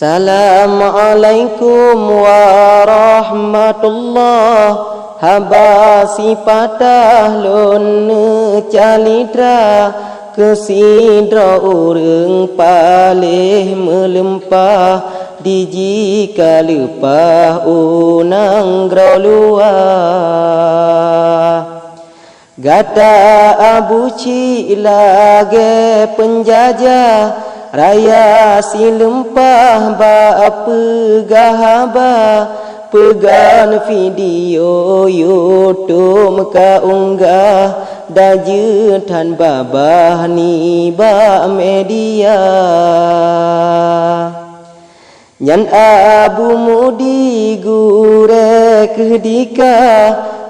Assalamualaikum warahmatullahi haba sipatah lon calitra kesidra urang palih melempah dijika lepah unang grolua gata abu cilage penjajah raya silempah ba pegahaba pegan video YouTube ka unggah dajutan babah ni ba media nyan abu mudi gure kedika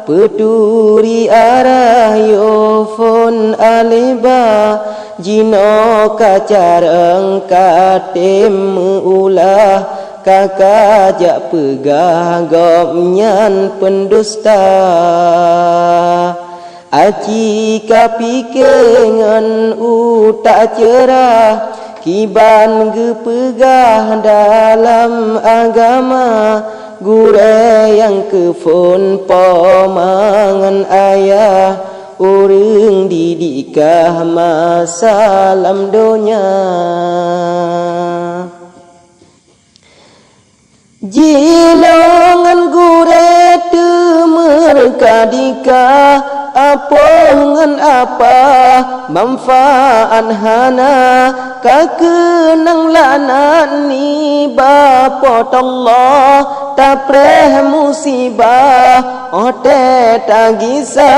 peturi arah yofon aleba jino kacareng katem ulah kakajak pegah gomnyan pendusta aci kapikengan utak cerah kiban gepegah dalam agama gure yang kefon pomangan ayah urang didikah masalam donya jilongan gure temer kadika apongan apa manfaat hana kakenang lanan ni bapot Allah tapreh musibah ote tagisa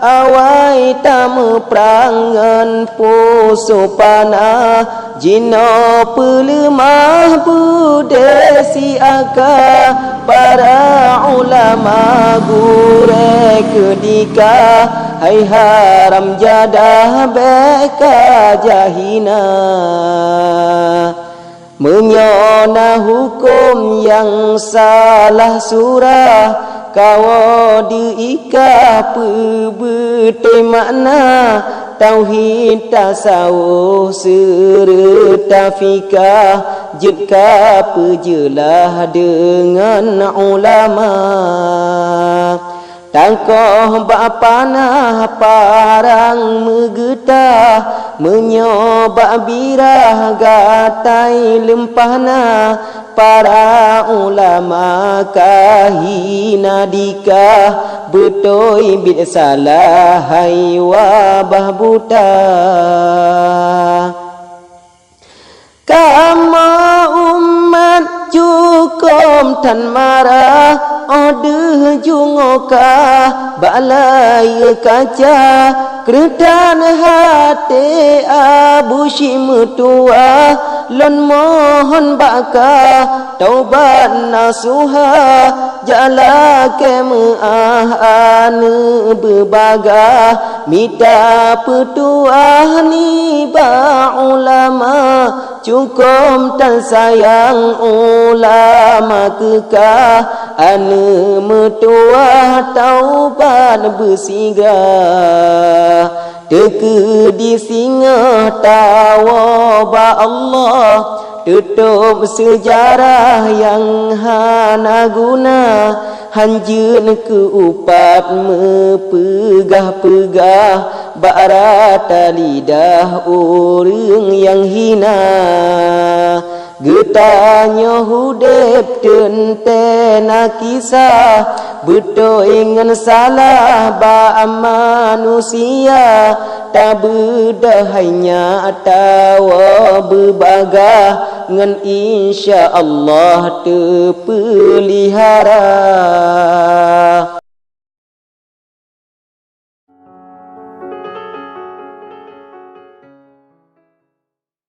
awai tamu prangan puso panah jino pelemah budesi aga para ulama gure kedika hai haram jadah beka jahina menyona hukum yang salah surah kawo diika pebete makna tauhid tasawuf serta fikah jika pejelah dengan ulama tangkoh bapanah parang megetah menyobak birah gatai lempahna para ulama kahina dikah betoi bid salah hai wabah buta kama umat cukup tan marah odeh jungoka balai kaca keretan hati abu shimutua lon mohon baka taubat nasuha jala kemah ane berbagah mita petuah ni ba ulama cukup tan sayang ulama kekah ane metuah taubat bersinggah teke di singa tawa ba Allah tutup sejarah yang hana guna hanjun ke upat mepegah-pegah barata lidah orang yang hina getanya hudep tentena kisah betul ingan salah ba manusia tak bedahnya tawa berbagah ngan insya Allah terpelihara